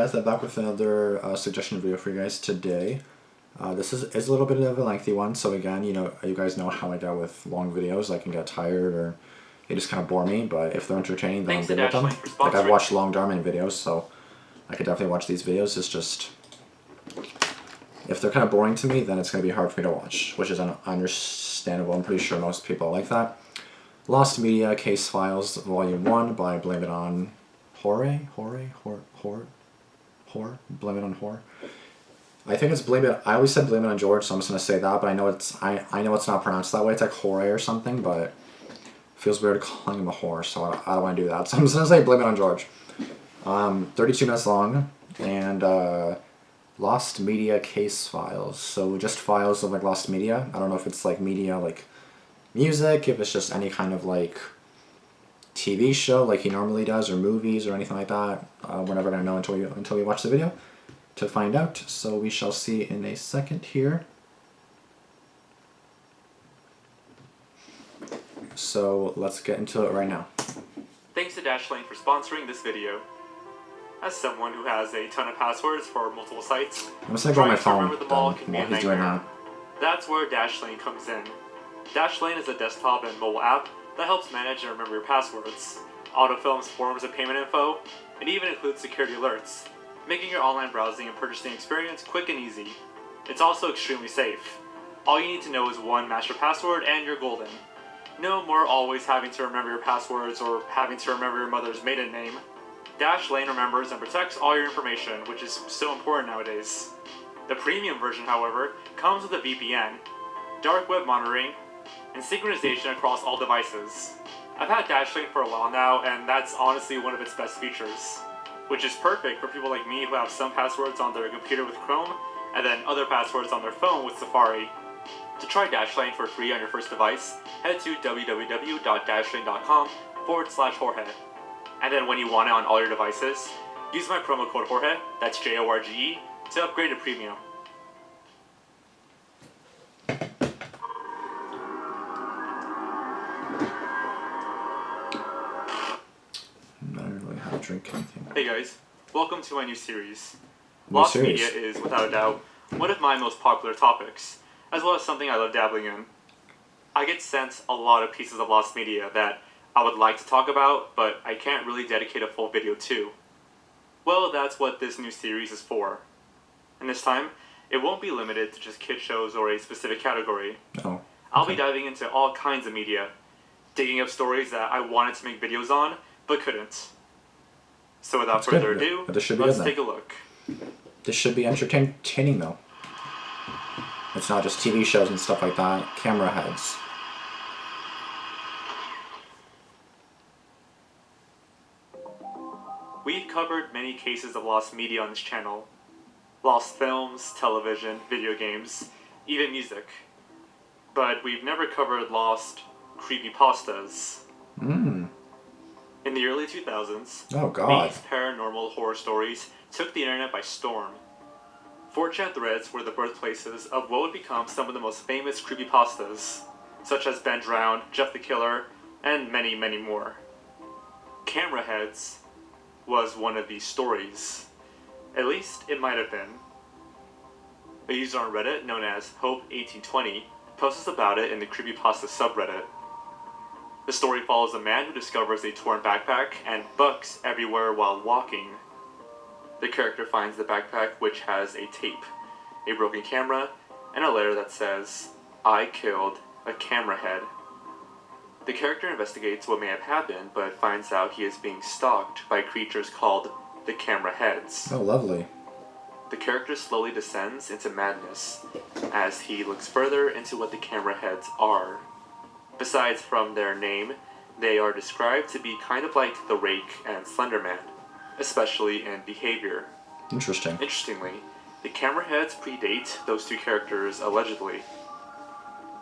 guys, I'm back with another suggestion video for you guys today. This is a little bit of a lengthy one, so again, you guys know how I get with long videos. I can get tired or they just kind of bore me, but if they're entertaining, then I'm good with them. Like, I've watched long Damian videos, so I could definitely watch these videos. It's just, if they're kind of boring to me, then it's going to be hard for me to watch, which is understandable. I'm pretty sure most people like that. Lost Media Case Files Volume 1 by Blame It On Blame It On Horror. I think it's Blame It. I always said Blame It On George, so I'm just gonna say that. But I know it's it's not pronounced that way. It's like Horror or something, but it feels weird calling him a whore, so I don't want to do that. So I'm just gonna say Blame It On George. 32 minutes long, and Lost Media Case Files. So just files of like Lost Media. I don't know if it's like media like music, if it's just any kind of like TV show like he normally does, or movies or anything like that. We're never gonna know until we watch the video to find out. So we shall see in a second here. So let's get into it right now. Thanks to Dashlane for sponsoring this video. As someone who has a ton of passwords for multiple sites, I'm just gonna go on my phone while he's doing that. That's where Dashlane comes in. Dashlane is a desktop and mobile app that helps manage and remember your passwords, autofilms forms of payment info, and even includes security alerts, making your online browsing and purchasing experience quick and easy. It's also extremely safe. All you need to know is one master password and you're golden. No more always having to remember your passwords or having to remember your mother's maiden name. Dashlane remembers and protects all your information, which is so important nowadays. The premium version, however, comes with a VPN, dark web monitoring, and synchronization across all devices. I've had Dashlane for a while now, and that's honestly one of its best features, which is perfect for people like me who have some passwords on their computer with Chrome, and then other passwords on their phone with Safari. To try Dashlane for free on your first device, head to www.dashlane.com/Jorge. And then when you want it on all your devices, use my promo code Jorge, that's JORGE, to upgrade to premium. Drink anything. Hey guys, welcome to my new series. Lost Media is, without a doubt, one of my most popular topics, as well as something I love dabbling in. I get sent a lot of pieces of Lost Media that I would like to talk about, but I can't really dedicate a full video to. Well, that's what this new series is for. And this time, it won't be limited to just kid shows or a specific category. Oh, okay. I'll be diving into all kinds of media, digging up stories that I wanted to make videos on, but couldn't. So without further ado, let's take a look. This should be entertaining though. It's not just TV shows and stuff like that. Camera heads. We've covered many cases of lost media on this channel. Lost films, television, video games, even music. But we've never covered lost creepypastas. In the early 2000s, oh god, these paranormal horror stories took the internet by storm. 4chan threads were the birthplaces of what would become some of the most famous creepypastas, such as Ben Drowned, Jeff the Killer, and many, many more. Camera Heads was one of these stories. At least, it might have been. A user on Reddit known as Hope1820 posts about it in the creepypasta subreddit. The story follows a man who discovers a torn backpack and books everywhere while walking. The character finds the backpack, which has a tape, a broken camera, and a letter that says, "I killed a camera head." The character investigates what may have happened, but finds out he is being stalked by creatures called the Camera Heads. Oh, lovely. The character slowly descends into madness as he looks further into what the Camera Heads are. Besides from their name, they are described to be kind of like the Rake and Slender Man, especially in behavior. Interesting. Interestingly, the Camera Heads predate those two characters allegedly.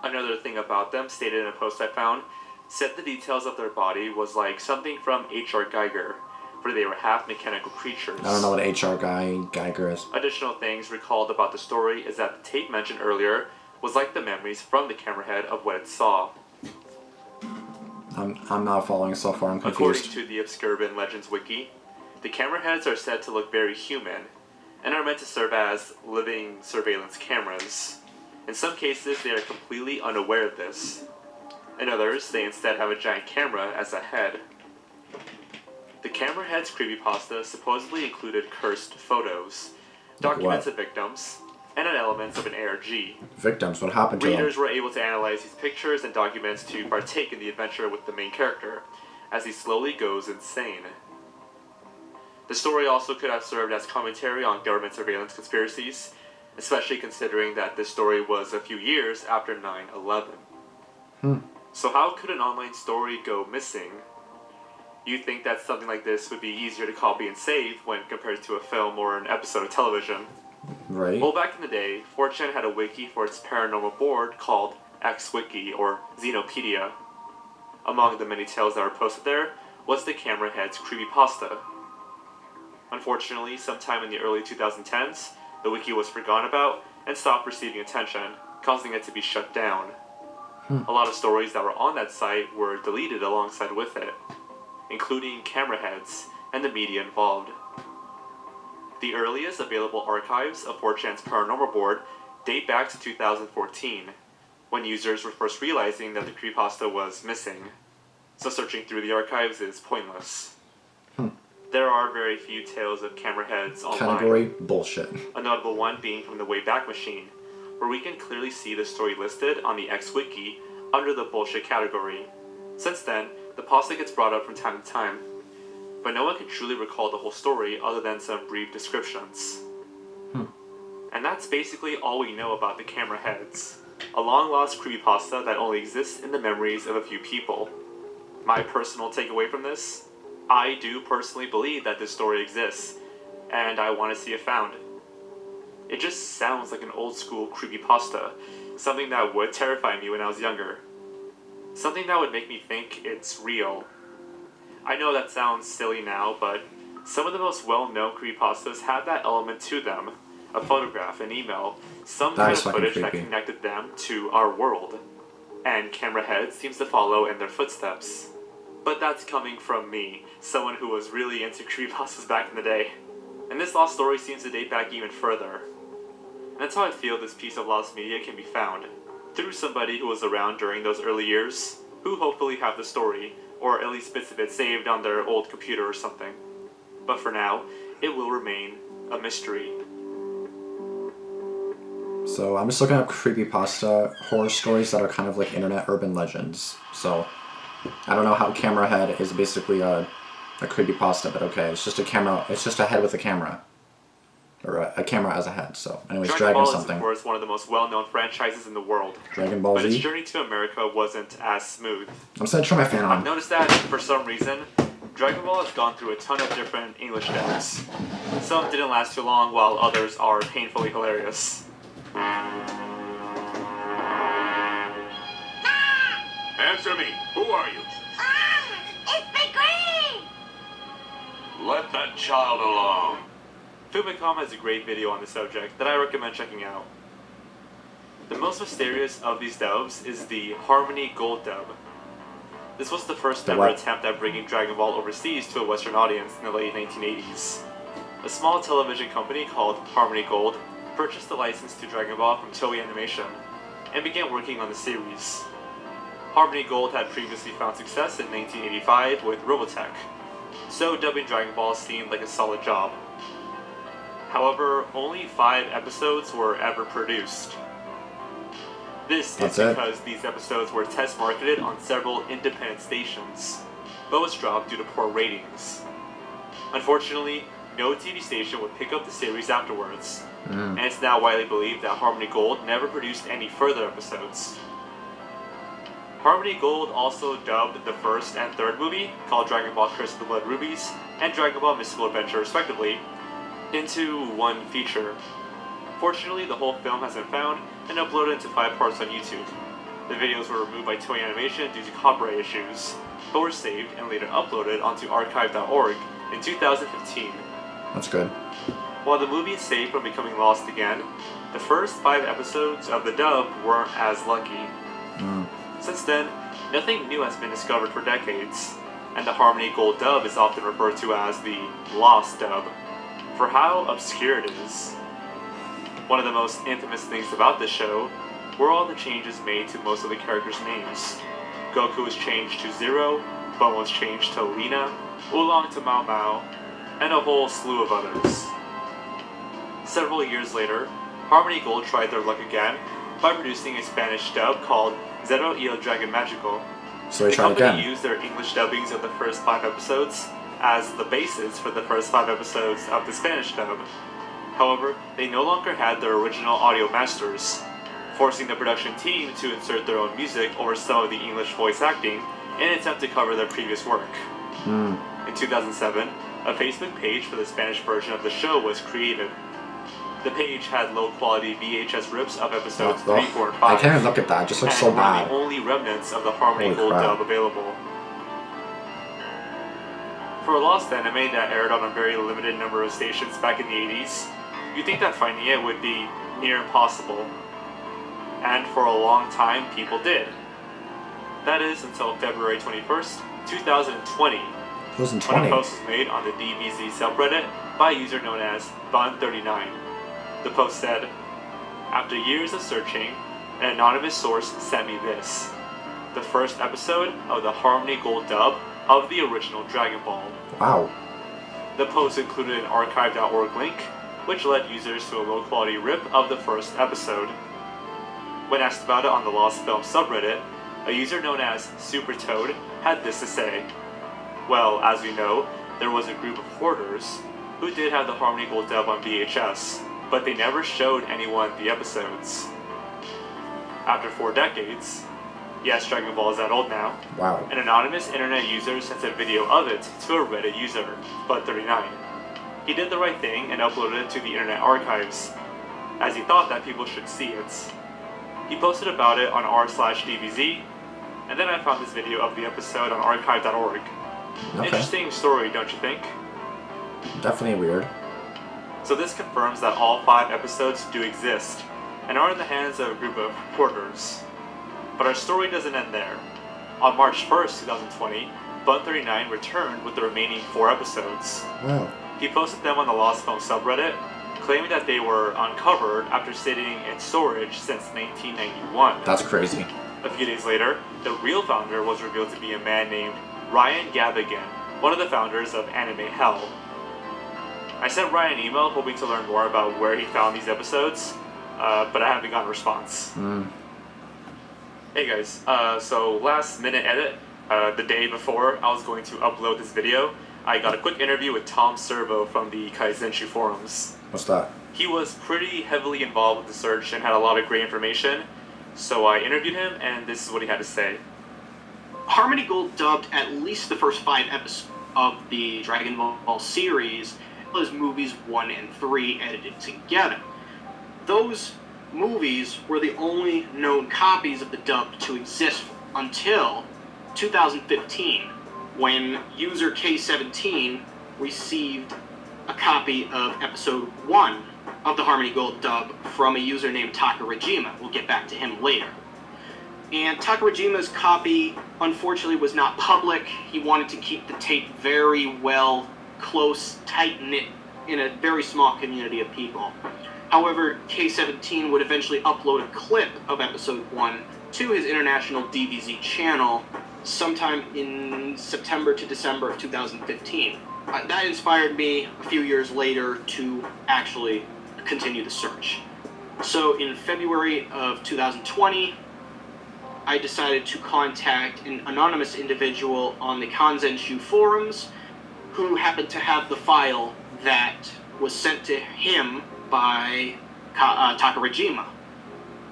Another thing about them, stated in a post I found, said the details of their body was like something from H.R. Geiger, where they were half mechanical creatures. I don't know what H.R. Geiger is. Additional things recalled about the story is that the tape mentioned earlier was like the memories from the camera head of what it saw. I'm not following so far, I'm confused. According to the Obscure Urban Legends wiki, The camera heads are said to look very human, and are meant to serve as living surveillance cameras. In some cases, they are completely unaware of this. In others, they instead have a giant camera as a head. The camera head's creepypasta supposedly included cursed photos, documents of victims, and elements of an ARG. Victims, what happened to them? Readers were able to analyze these pictures and documents to partake in the adventure with the main character, as he slowly goes insane. The story also could have served as commentary on government surveillance conspiracies, especially considering that this story was a few years after 9/11. So how could an online story go missing? You'd think that something like this would be easier to copy and save when compared to a film or an episode of television. Right. Well, back in the day, 4chan had a wiki for its paranormal board called XWiki, or Xenopedia. Among the many tales that were posted there was the camera head's creepypasta. Unfortunately, sometime in the early 2010s, the wiki was forgotten about and stopped receiving attention, causing it to be shut down. A lot of stories that were on that site were deleted alongside with it, including camera heads and the media involved. The earliest available archives of 4chan's paranormal board date back to 2014, when users were first realizing that the creepypasta was missing, so searching through the archives is pointless. There are very few tales of camera heads online. Category bullshit. A notable one being from the Wayback Machine, where we can clearly see the story listed on the XWiki under the bullshit category. Since then, the pasta gets brought up from time to time, but no one can truly recall the whole story other than some brief descriptions. And that's basically all we know about the camera heads. A long-lost creepypasta that only exists in the memories of a few people. My personal takeaway from this? I do personally believe that this story exists, and I want to see it found. It just sounds like an old-school creepypasta, something that would terrify me when I was younger. Something that would make me think it's real. I know that sounds silly now, but some of the most well-known creepypastas had that element to them. A photograph, an email, some kind of footage that connected them to our world. And camera head seems to follow in their footsteps. But that's coming from me, someone who was really into creepypastas back in the day. And this lost story seems to date back even further. And that's how I feel this piece of lost media can be found. Through somebody who was around during those early years, who hopefully have the story, or at least bits of it saved on their old computer or something. But for now, it will remain a mystery. So I'm just looking up creepypasta horror stories that are kind of like internet urban legends. So I don't know how camera head is basically a creepypasta, but okay, it's just a camera. It's just a head with a camera, or a camera as a head. So, anyways, Dragon Ball something. is of course one of the most well-known franchises in the world. Dragon Ball Z. But its journey to America wasn't as smooth. I'm just gonna turn my fan on. I've noticed that for some reason, Dragon Ball has gone through a ton of different English dubs. Some didn't last too long, while others are painfully hilarious. Answer me. Who are you? It's Big Green! Let that child alone. Fumicom has a great video on the subject that I recommend checking out. The most mysterious of these dubs is the Harmony Gold dub. This was the first ever attempt at bringing Dragon Ball overseas to a Western audience in the late 1980s. A small television company called Harmony Gold purchased the license to Dragon Ball from Toei Animation and began working on the series. Harmony Gold had previously found success in 1985 with Robotech, so dubbing Dragon Ball seemed like a solid job. However, only 5 episodes were ever produced. This is because these episodes were test marketed on several independent stations, but was dropped due to poor ratings. Unfortunately, no TV station would pick up the series afterwards, and it's now widely believed that Harmony Gold never produced any further episodes. Harmony Gold also dubbed the first and third movie, called Dragon Ball Curse of the Blood Rubies and Dragon Ball Mystical Adventure respectively, into one feature. Fortunately, the whole film has been found and uploaded into 5 parts on YouTube. The videos were removed by Toei Animation due to copyright issues, but were saved and later uploaded onto archive.org in 2015. That's good. While the movie is saved from becoming lost again, the first 5 episodes of the dub weren't as lucky. Since then, nothing new has been discovered for decades. and the Harmony Gold dub is often referred to as the Lost dub, for how obscure it is. One of the most infamous things about this show were all the changes made to most of the characters' names. Goku was changed to Zero, Bone was changed to Lina, Oolong to Mao Mao, and a whole slew of others. Several years later, Harmony Gold tried their luck again by producing a Spanish dub called Zero y el Dragon Magical. So they The tried company again. used their English dubbings of the first 5 episodes as the basis for the first 5 episodes of the Spanish dub. However, they no longer had their original audio masters, forcing the production team to insert their own music over some of the English voice acting in an attempt to cover their previous work. In 2007, a Facebook page for the Spanish version of the show was created. The page had low-quality VHS rips of episodes 3, 4, and 5. I can't even look at that. It just looks so and were bad. the only remnants of the Harmony Holy Gold crap. dub available. For a lost anime that aired on a very limited number of stations back in the 80s, you'd think that finding it would be near impossible. And for a long time, people did. That is until February 21st, 2020, when a 2020. post was made on the DBZ subreddit by a user known as Bun39. The post said, "After years of searching, an anonymous source sent me this. The first episode of the Harmony Gold dub of the original Dragon Ball." Wow. The post included an archive.org link, which led users to a low-quality rip of the first episode. When asked about it on the Lost Film subreddit, a user known as Super Toad had this to say. Well, as we know, there was a group of hoarders who did have the Harmony Gold dub on VHS, but they never showed anyone the episodes. After 4 decades, yes, Dragon Ball is that old now, Wow. an anonymous internet user sent a video of it to a Reddit user, Bud39. He did the right thing and uploaded it to the Internet Archives, as he thought that people should see it. He posted about it on r/DBZ, and then I found this video of the episode on archive.org. Okay. Interesting story, don't you think? Definitely weird. So this confirms that all 5 episodes do exist, and are in the hands of a group of reporters. But our story doesn't end there. On March 1st, 2020, Bun39 returned with the remaining 4 episodes. Wow. He posted them on the Lost Film subreddit, claiming that they were uncovered after sitting in storage since 1991. That's crazy. A few days later, the real founder was revealed to be a man named Ryan Gavigan, one of the founders of Anime Hell. I sent Ryan an email hoping to learn more about where he found these episodes, but I haven't gotten a response. Hey guys, so last minute edit, the day before I was going to upload this video, I got a quick interview with Tom Servo from the Kaizenshu forums. What's that? He was pretty heavily involved with the search and had a lot of great information, so I interviewed him and this is what he had to say. Harmony Gold dubbed at least the first 5 episodes of the Dragon Ball series, as well as movies 1 and 3 edited together. Those movies were the only known copies of the dub to exist until 2015, when user K17 received a copy of episode 1 of the Harmony Gold dub from a user named Takarajima. We'll get back to him later. And Takarajima's copy, unfortunately, was not public. He wanted to keep the tape very well, close, tight-knit, in a very small community of people. However, K17 would eventually upload a clip of episode 1 to his international DBZ channel sometime in September to December of 2015. That inspired me a few years later to actually continue the search. So in February of 2020, I decided to contact an anonymous individual on the Kanzenshu forums who happened to have the file that was sent to him by Takarajima.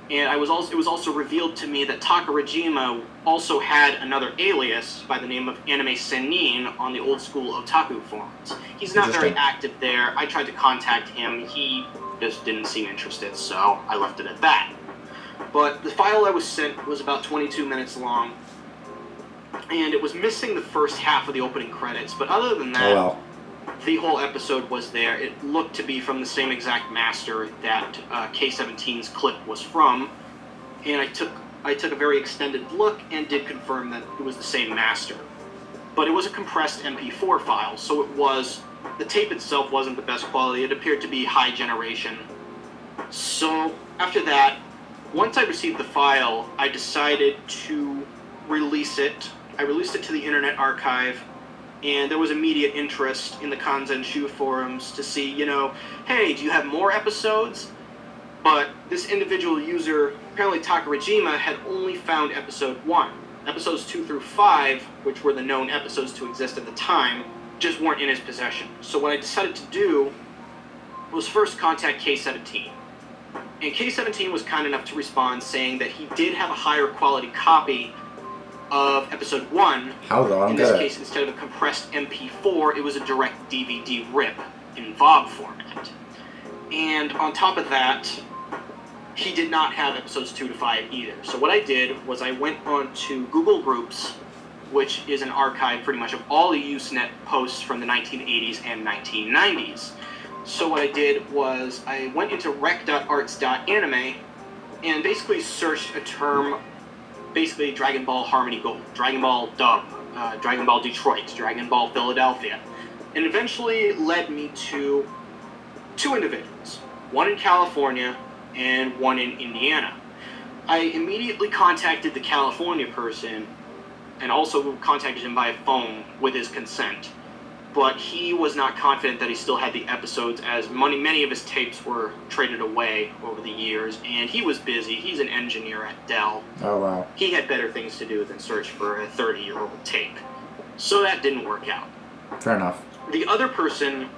And it was also revealed to me that Takarajima also had another alias by the name of Anime Senin on the old school otaku forums. He's not very active there. I tried to contact him. He just didn't seem interested, so I left it at that. But the file I was sent was about 22 minutes long, and it was missing the first half of the opening credits. But other than that, the whole episode was there. It looked to be from the same exact master that K17's clip was from, and I took a very extended look and did confirm that it was the same master. but it was a compressed MP4 file, so the tape itself wasn't the best quality. It appeared to be high generation. So after that, once I received the file, I decided to release it. I released it to the Internet Archive, and there was immediate interest in the Kanzenshu forums to see, hey, do you have more episodes? But this individual user, apparently Takarajima, had only found episode 1. Episodes 2 through 5, which were the known episodes to exist at the time, just weren't in his possession. So what I decided to do was first contact K17. And K17 was kind enough to respond saying that he did have a higher quality copy of episode 1. How though? In this case, instead of a compressed MP4, it was a direct DVD rip in VOG format. And on top of that, he did not have episodes 2 to 5 either. So what I did was I went on to Google Groups, which is an archive pretty much of all the Usenet posts from the 1980s and 1990s. So what I did was I went into rec.arts.anime and basically searched a term, basically Dragon Ball Harmony Gold, Dragon Ball Dub, Dragon Ball Detroit, Dragon Ball Philadelphia, and eventually led me to 2 individuals, one in California and one in Indiana. I immediately contacted the California person and also contacted him via phone with his consent. But he was not confident that he still had the episodes, as many of his tapes were traded away over the years, and he was busy. He's an engineer at Dell. Oh, wow. He had better things to do than search for a 30-year-old tape. So that didn't work out. Fair enough. The other person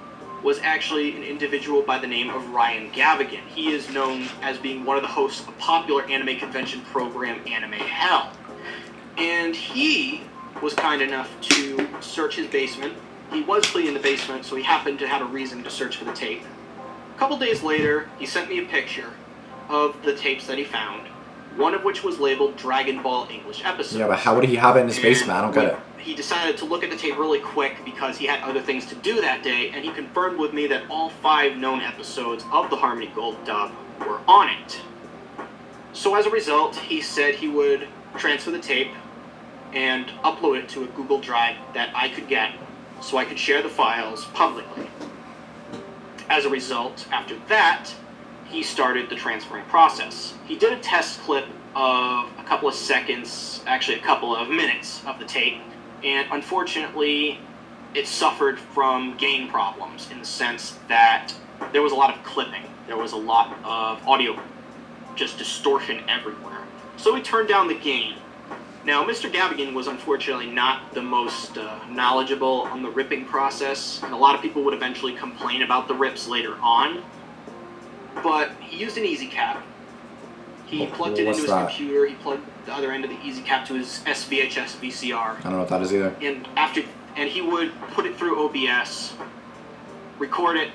was actually an individual by the name of Ryan Gavigan. He is known as being one of the hosts of a popular anime convention program, Anime Hell. And he was kind enough to search his basement. He was cleaning the basement, so he happened to have a reason to search for the tape. A couple days later, he sent me a picture of the tapes that he found, one of which was labeled Dragon Ball English Episodes. Yeah, but how would he have it in his basement? I don't get it. He decided to look at the tape really quick because he had other things to do that day, and he confirmed with me that all 5 known episodes of the Harmony Gold dub were on it. So as a result, he said he would transfer the tape and upload it to a Google Drive that I could get so I could share the files publicly. As a result, after that, he started the transferring process. He did a test clip of a couple of seconds, actually a couple of minutes of the tape, and unfortunately, it suffered from gain problems in the sense that there was a lot of clipping. There was a lot of audio, just distortion everywhere. So we turned down the gain. Now, Mr. Gavigan was unfortunately not the most knowledgeable on the ripping process, and a lot of people would eventually complain about the rips later on. But he used an easy cap. He plugged it into his computer. He plugged the other end of the easy cap to his SVHS VCR. I don't know what that is either. And he would put it through OBS, record it,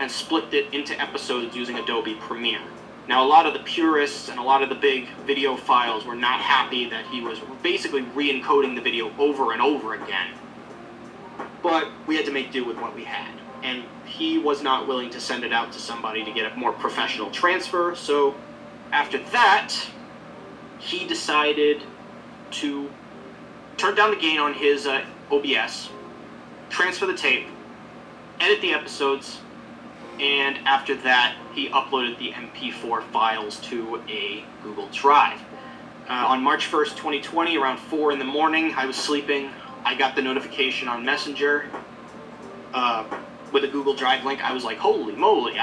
and split it into episodes using Adobe Premiere. Now, a lot of the purists and a lot of the big video files were not happy that he was basically re-encoding the video over and over again. But we had to make do with what we had. And he was not willing to send it out to somebody to get a more professional transfer, so after that, he decided to turn down the gain on his OBS, transfer the tape, edit the episodes, and after that, he uploaded the MP4 files to a Google Drive. On March 1st, 2020, around 4 in the morning, I was sleeping. I got the notification on Messenger with a Google Drive link. I was like, holy moly,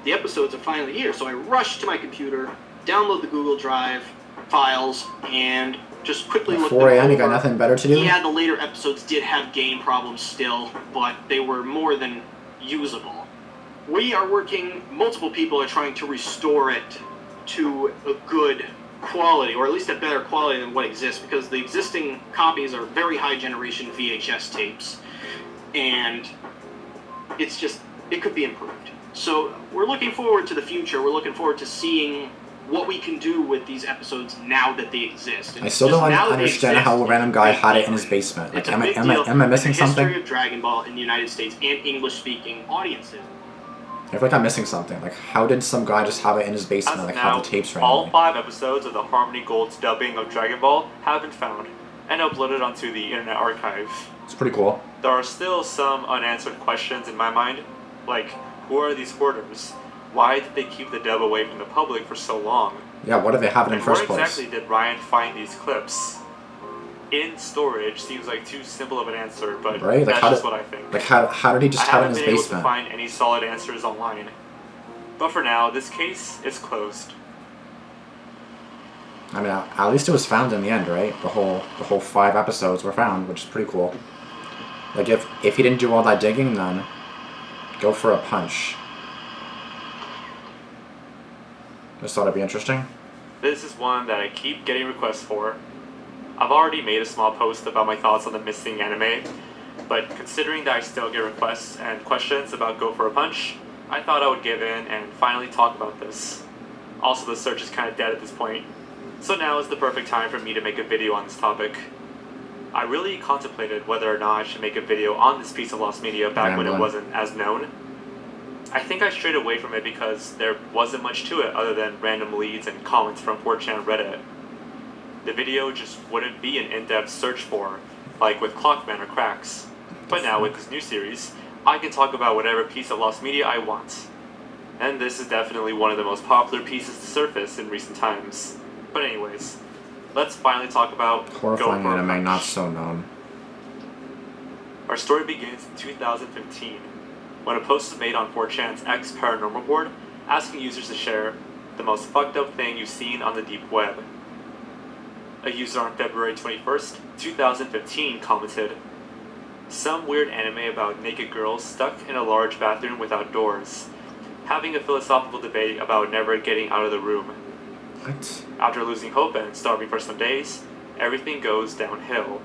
the episodes are finally here. So I rushed to my computer, download the Google Drive files, and just quickly looked at 4 a.m., you got nothing better to do? Yeah, the later episodes did have gain problems still, but they were more than usable. We are working, multiple people are trying to restore it to a good quality, or at least a better quality than what exists, because the existing copies are very high generation VHS tapes, and it's just, it could be improved. So we're looking forward to the future. We're looking forward to seeing what we can do with these episodes now that they exist. And I still don't understand how a random guy had it in his basement. Like, am I missing something? The history of Dragon Ball in the United States and English-speaking audiences. I feel like I'm missing something. Like, how did some guy just have it in his basement, like, have the tapes randomly? All 5 episodes of the Harmony Gold's dubbing of Dragon Ball have been found. and uploaded onto the Internet Archive. It's pretty cool. There are still some unanswered questions in my mind, like, who are these hoarders? Why did they keep the dub away from the public for so long? Yeah, what do they have it in And first where place? exactly did Ryan find these clips? In storage seems like too simple of an answer, but Right? Like that's how just did, what I think. like how did he just I have it in haven't his been able to basement? find any solid answers online. But for now, this case is closed. I mean, at least it was found in the end, right? The whole 5 episodes were found, which is pretty cool. Like if he didn't do all that digging, then go for a punch. Just thought it'd be interesting. This is one that I keep getting requests for. I've already made a small post about my thoughts on the missing anime, but considering that I still get requests and questions about Go for a Punch, I thought I would give in and finally talk about this. Also, the search is kind of dead at this point, so now is the perfect time for me to make a video on this topic. I really contemplated whether or not I should make a video on this piece of lost media back when it wasn't as known. I think I strayed away from it because there wasn't much to it other than random leads and comments from 4chan Reddit. The video just wouldn't be an in-depth search for, like with Clockman or Cracks. But now with this new series, I can talk about whatever piece of lost media I want. And this is definitely one of the most popular pieces to surface in recent times. But anyways, let's finally talk about Horrifying Go for a anime, Punch. not so known. Our story begins in 2015, when a post was made on 4chan's X Paranormal board asking users to share the most fucked up thing you've seen on the deep web. A user on February 21st, 2015 commented, "Some weird anime about naked girls stuck in a large bathroom without doors, having a philosophical debate about never getting out of the room. What? After losing hope and starving for some days, everything goes downhill.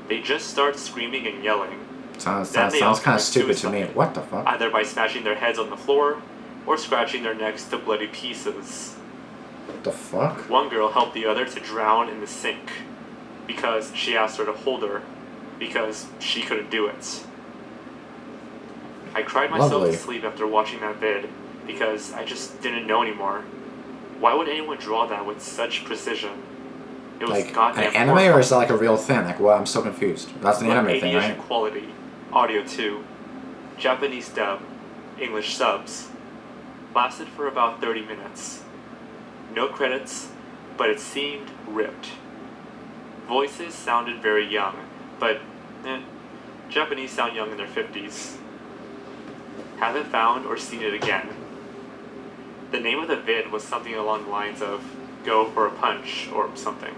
They just start screaming and yelling, Sounds Then they kind often of stupid to me. suicide. What the fuck? either by smashing their heads on the floor or scratching their necks to bloody pieces. What the fuck? One girl helped the other to drown in the sink because she asked her to hold her because she couldn't do it. I cried myself Lovely. to sleep after watching that vid because I just didn't know anymore. Why would anyone draw that with such precision? It was Like goddamn an anime, or is that like a real thing? Like what? I'm so confused. That's an anime thing, Radiation right? quality, audio 2, Japanese dub, English subs. Lasted for about 30 minutes. No credits, but it seemed ripped. Voices sounded very young, but Japanese sound young in their 50s. Haven't found or seen it again. The name of the vid was something along the lines of Go for a Punch or something.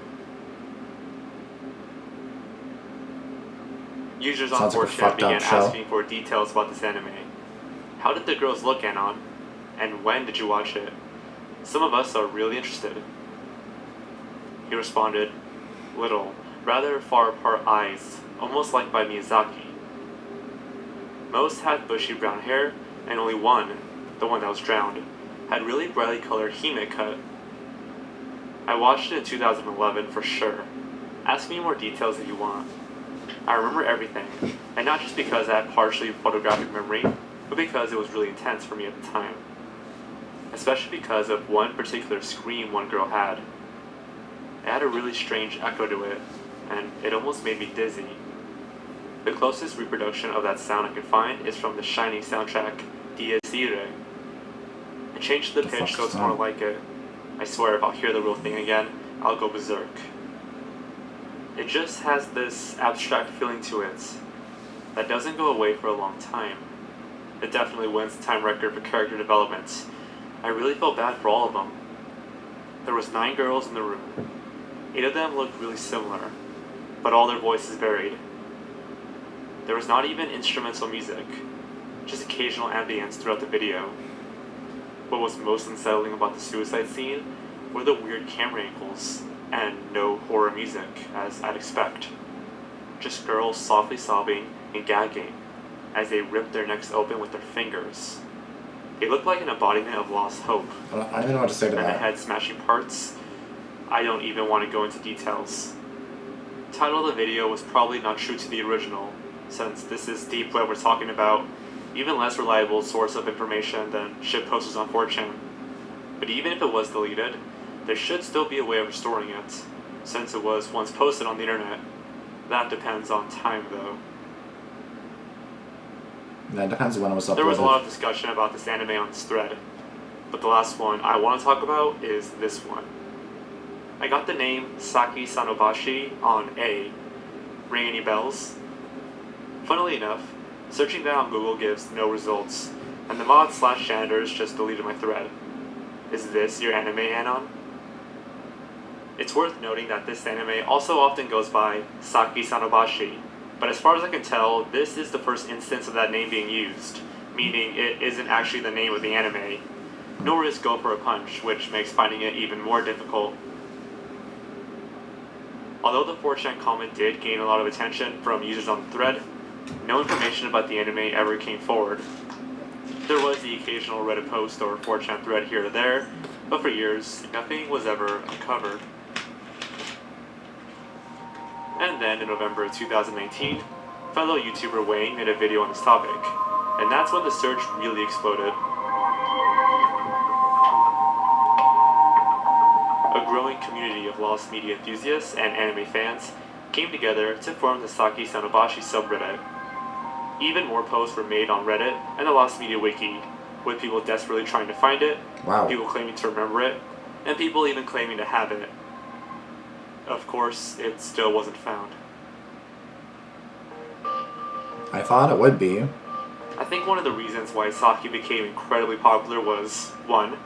Users on Sounds like a 4chan fucked up began show. asking for details about this anime. How did the girls look, Anon? And when did you watch it? Some of us are really interested. He responded, little, rather far apart eyes, almost like by Miyazaki. Most had bushy brown hair, and only one, the one that was drowned, had really brightly colored hime cut. I watched it in 2011 for sure. Ask me more details if you want. I remember everything, and not just because I had partially photographic memory, but because it was really intense for me at the time. Especially because of one particular scream one girl had. It had a really strange echo to it, and it almost made me dizzy. The closest reproduction of that sound I can find is from the Shining soundtrack, Dies Irae. I changed the The pitch fuck so is it's more that? like it. I swear if I'll hear the real thing again, I'll go berserk. It just has this abstract feeling to it that doesn't go away for a long time. It definitely wins the time record for character development. I really felt bad for all of them. There was 9 girls in the room. 8 of them looked really similar, but all their voices varied. There was not even instrumental music, just occasional ambience throughout the video. What was most unsettling about the suicide scene were the weird camera angles, and no horror music, as I'd expect. Just girls softly sobbing and gagging as they ripped their necks open with their fingers. It looked like an embodiment of lost hope, I don't even know what to say to and the that. head smashing parts. I don't even want to go into details. The title of the video was probably not true to the original, since this is deep web we're talking about, even less reliable source of information than shitposters on 4chan. But even if it was deleted, there should still be a way of restoring it. since it was once posted on the internet. That depends on time, though. That depends when it was uploaded. There was a lot of discussion about this anime on this thread, but the last one I want to talk about is this one. I got the name Saki Sanobashi on A. Ring any bells? Funnily enough, searching that on Google gives no results, and the mod/janitors just deleted my thread. Is this your anime anon? It's worth noting that this anime also often goes by Saki Sanobashi, but as far as I can tell, this is the first instance of that name being used, meaning it isn't actually the name of the anime, nor is Go for a Punch, which makes finding it even more difficult. Although the 4chan comment did gain a lot of attention from users on the thread, no information about the anime ever came forward. There was the occasional Reddit post or 4chan thread here or there, but for years, nothing was ever uncovered. And then in November of 2019, fellow YouTuber Wayne made a video on this topic, and that's when the search really exploded. A growing community of lost media enthusiasts and anime fans came together to form the Saki Sanobashi subreddit. Even more posts were made on Reddit and the Lost Media Wiki, with people desperately trying to find it, Wow. people claiming to remember it, and people even claiming to have it. Of course, it still wasn't found. I thought it would be. I think one of the reasons why Saki became incredibly popular was, one,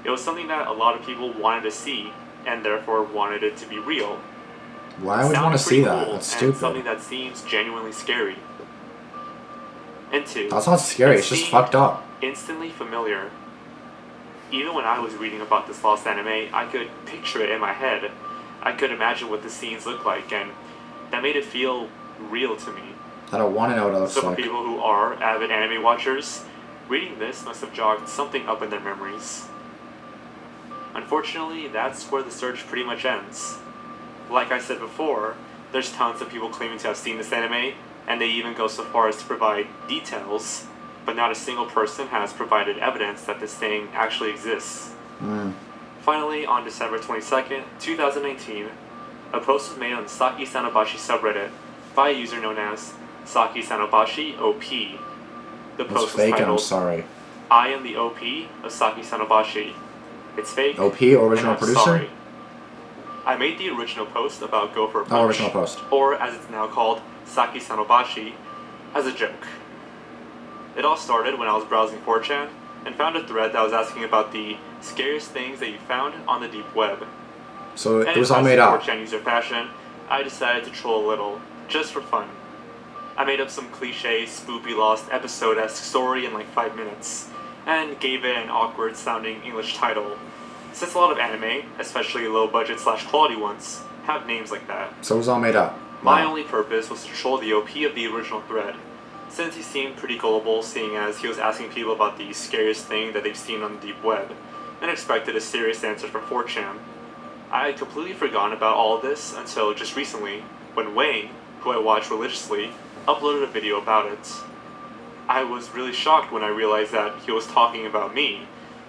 it was something that a lot of people wanted to see, and therefore wanted it to be real. Why would you want to see that? That's Something stupid. that seems genuinely scary. And two, That's not scary, it's just seemed fucked up. instantly familiar. Even when I was reading about this lost anime, I could picture it in my head. I could imagine what the scenes looked like, and that made it feel real to me. I don't want to know what it looks So for like. people who are avid anime watchers, reading this must have jogged something up in their memories. Unfortunately, that's where the search pretty much ends. Like I said before, there's tons of people claiming to have seen this anime, and they even go so far as to provide details, but not a single person has provided evidence that this thing actually exists. Finally, on December 22nd, 2019, a post was made on the Saki Sanobashi subreddit by a user known as Saki Sanobashi OP. The It's post was fake and I'm titled, sorry. I am the OP of Saki Sanobashi. It's fake. OP, original and I'm producer? sorry. I made the original post about Go for a Punch, Oh, original post. or as it's now called, Saki Sanobashi, as a joke. It all started when I was browsing 4chan and found a thread that was asking about the scariest things that you found on the deep web. So And it was in all made classic up. 4chan user fashion, I decided to troll a little, just for fun. I made up some cliche, spoopy lost episode-esque story in like 5 minutes, and gave it an awkward-sounding English title, since a lot of anime, especially low-budget/quality ones, have names like that. So it was all made up. My Wow. only purpose was to troll the OP of the original thread, since he seemed pretty gullible, seeing as he was asking people about the scariest thing that they've seen on the deep web, and expected a serious answer from 4chan. I had completely forgotten about all of this until just recently, when Wayne, who I watch religiously, uploaded a video about it. I was really shocked when I realized that he was talking about me,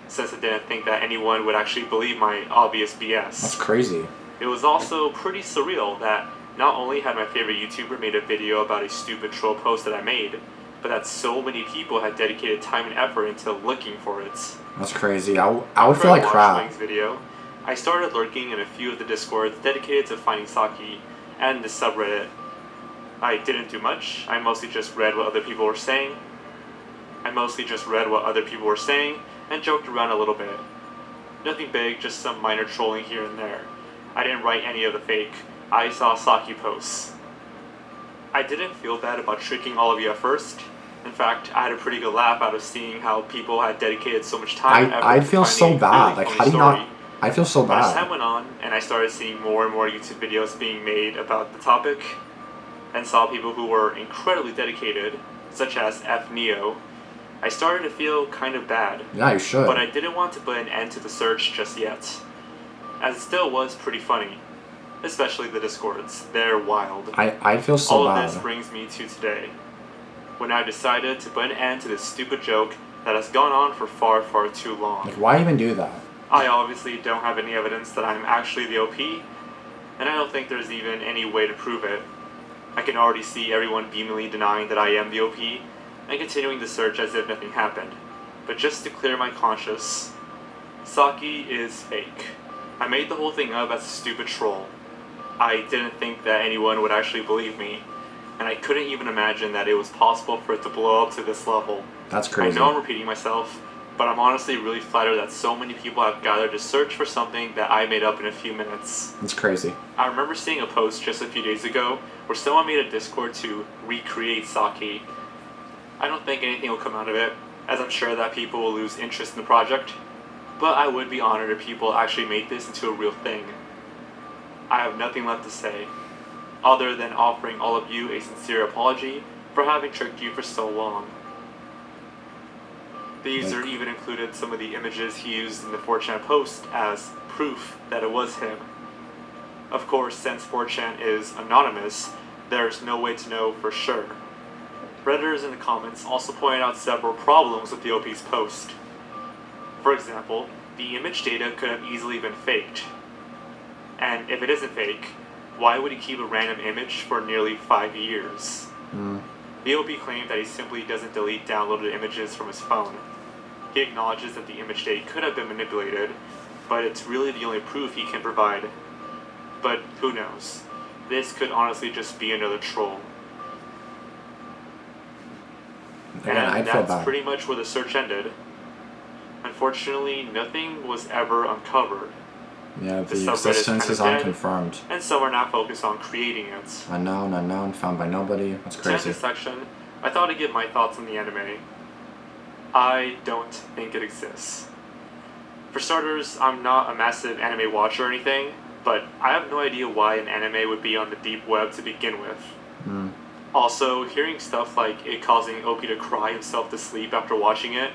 since I didn't think that anyone would actually believe my obvious BS. That's crazy. It was also pretty surreal that not only had my favorite YouTuber made a video about a stupid troll post that I made, but that so many people had dedicated time and effort into looking for it. That's crazy. I would After feel I like watched crap. Wang's video, I started lurking in a few of the Discords dedicated to finding Saki, and the subreddit. I didn't do much. I mostly just read what other people were saying, and joked around a little bit. Nothing big, just some minor trolling here and there. I didn't write any of the fake I saw Saki posts. I didn't feel bad about tricking all of you at first. In fact, I had a pretty good laugh out of seeing how people had dedicated so much time and effort I'd to feel finding so a bad. really Like, funny how do you story. not... I feel so But as time bad. went on, and I started seeing more and more YouTube videos being made about the topic, and saw people who were incredibly dedicated, such as F Neo, I started to feel kind of bad. Yeah, you should. But I didn't want to put an end to the search just yet, as it still was pretty funny, especially the Discords. They're wild. I'd feel so All of bad. this brings me to today, when I decided to put an end to this stupid joke that has gone on for far, far too long. Like, why even do that? I obviously don't have any evidence that I'm actually the OP, and I don't think there's even any way to prove it. I can already see everyone vehemently denying that I am the OP, and continuing the search as if nothing happened. But just to clear my conscience, Saki is fake. I made the whole thing up as a stupid troll. I didn't think that anyone would actually believe me, and I couldn't even imagine that it was possible for it to blow up to this level. That's crazy. I know I'm repeating myself, but I'm honestly really flattered that so many people have gathered to search for something that I made up in a few minutes. It's crazy. I remember seeing a post just a few days ago where someone made a Discord to recreate Saki. I don't think anything will come out of it, as I'm sure that people will lose interest in the project, but I would be honored if people actually made this into a real thing. I have nothing left to say, other than offering all of you a sincere apology for having tricked you for so long. The user even included some of the images he used in the 4chan post as proof that it was him. Of course, since 4chan is anonymous, there's no way to know for sure. Redditors in the comments also pointed out several problems with the OP's post. For example, the image data could have easily been faked. And if it isn't fake, why would he keep a random image for nearly 5 years? The OP claimed that he simply doesn't delete downloaded images from his phone. He acknowledges that the image date could have been manipulated, but it's really the only proof he can provide. But who knows? This could honestly just be another troll. Again, And I'd feel that's bad. pretty much where the search ended. Unfortunately, nothing was ever uncovered, Yeah, The the subreddit is existence kinda is dead. unconfirmed. and some are now focused on creating it. Unknown, found by nobody. That's To end crazy. this section, I thought I'd give my thoughts on the anime. I don't think it exists. For starters, I'm not a massive anime watcher or anything, but I have no idea why an anime would be on the deep web to begin with. Also, hearing stuff like it causing Oki to cry himself to sleep after watching it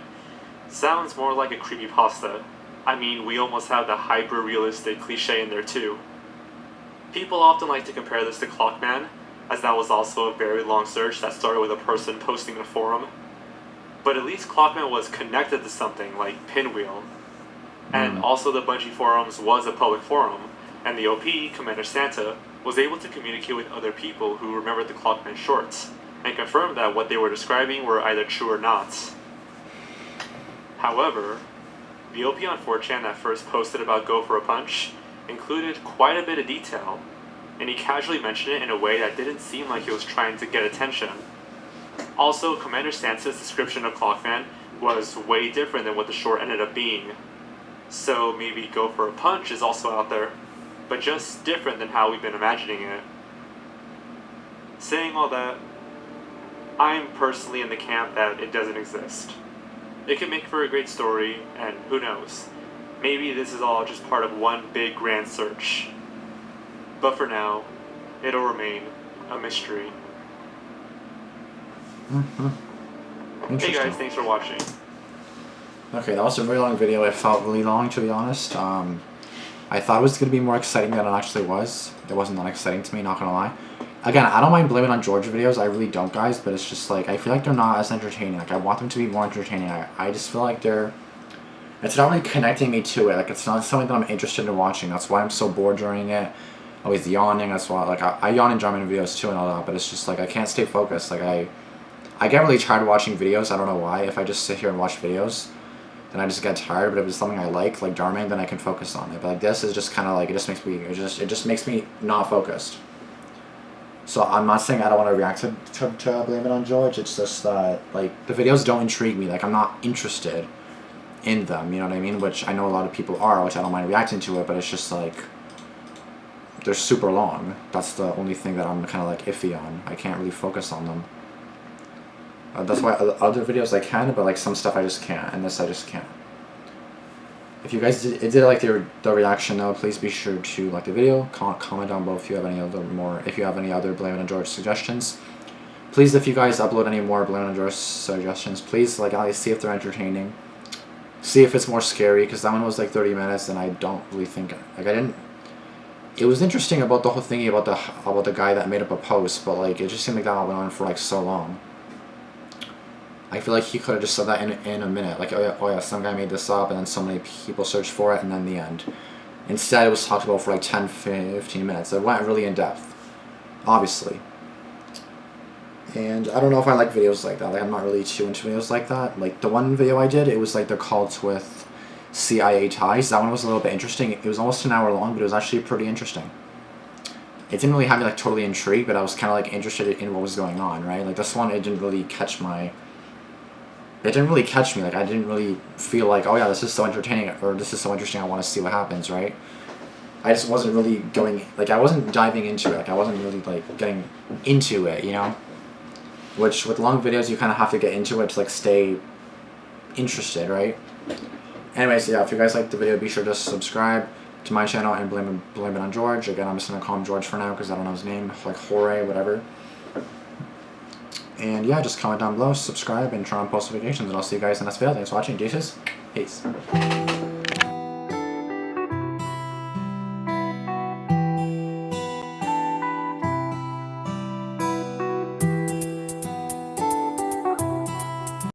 sounds more like a creepypasta. I mean, we almost have the hyper-realistic cliche in there too. People often like to compare this to Clockman, as that was also a very long search that started with a person posting in a forum. But at least Clockman was connected to something like Pinwheel. And also the Bungie forums was a public forum, and the OP, Commander Santa, was able to communicate with other people who remembered the Clockman shorts, and confirmed that what they were describing were either true or not. However, the OP on 4chan that first posted about Go for a Punch included quite a bit of detail, and he casually mentioned it in a way that didn't seem like he was trying to get attention. Also, Commander Santa's description of Clockman was way different than what the short ended up being. So maybe Go for a Punch is also out there, but just different than how we've been imagining it. Saying all that, I'm personally in the camp that it doesn't exist. It could make for a great story, and who knows, maybe this is all just part of one big grand search. But for now, it'll remain a mystery. Hey Interesting. guys, thanks for watching. Okay, that was a very long video. It felt really long, to be honest. I thought it was going to be more exciting than it actually was. It wasn't that exciting to me, not gonna lie. Again, I don't mind Blame It on George videos, I really don't, guys, but it's just like, I feel like they're not as entertaining. Like, I want them to be more entertaining. I just feel like it's not really connecting me to it. Like, it's not something that I'm interested in watching. That's why I'm so bored during it. Always yawning, that's why, like, I yawn in German videos too and all that, but it's just like, I can't stay focused. Like, I get really tired watching videos, I don't know why. If I just sit here and watch videos, then I just get tired, but if it's something I like Darming, then I can focus on it. But like this is just kind of like, it just makes me not focused. So I'm not saying I don't want to react to Blame It on George, it's just that, like, the videos don't intrigue me, like, I'm not interested in them, you know what I mean? Which I know a lot of people are, which I don't mind reacting to it, but it's just like, they're super long. That's the only thing that I'm kind of like iffy on. I can't really focus on them. That's why other videos I can, but like some stuff I just can't, and this I just can't. If you guys did like the reaction though, please be sure to like the video, comment down below if you have any other Blame It on George suggestions. Please, if you guys upload any more Blame It on George suggestions, please like at least see if they're entertaining. See if it's more scary, because that one was like 30 minutes, and I don't really think it was interesting about the whole thingy about the guy that made up a post, but like it just seemed like that went on for like so long. I feel like he could have just said that in a minute, like, oh yeah, some guy made this up, and then so many people searched for it, and then the end. Instead, it was talked about for like 10, 15 minutes. It went really in depth, obviously. And I don't know if I like videos like that. Like, I'm not really too into videos like that. Like, the one video I did, it was like the cults with CIA ties. That one was a little bit interesting. It was almost an hour long, but it was actually pretty interesting. It didn't really have me like totally intrigued, but I was kind of like interested in what was going on, right? Like, this one, it didn't really catch me. Like, I didn't really feel like, oh yeah, this is so entertaining, or this is so interesting, I want to see what happens, right? I just wasn't really going, like, I wasn't diving into it. Like, I wasn't really like getting into it, you know? Which, with long videos, you kind of have to get into it to like stay interested, right? Anyways, yeah, if you guys liked the video, be sure to subscribe to my channel and blame it on George. Again, I'm just gonna call him George for now because I don't know his name, like Jorge, whatever. And yeah, just comment down below, subscribe, and turn on post notifications, and I'll see you guys in the next video. Thanks for watching. Deuces. Peace.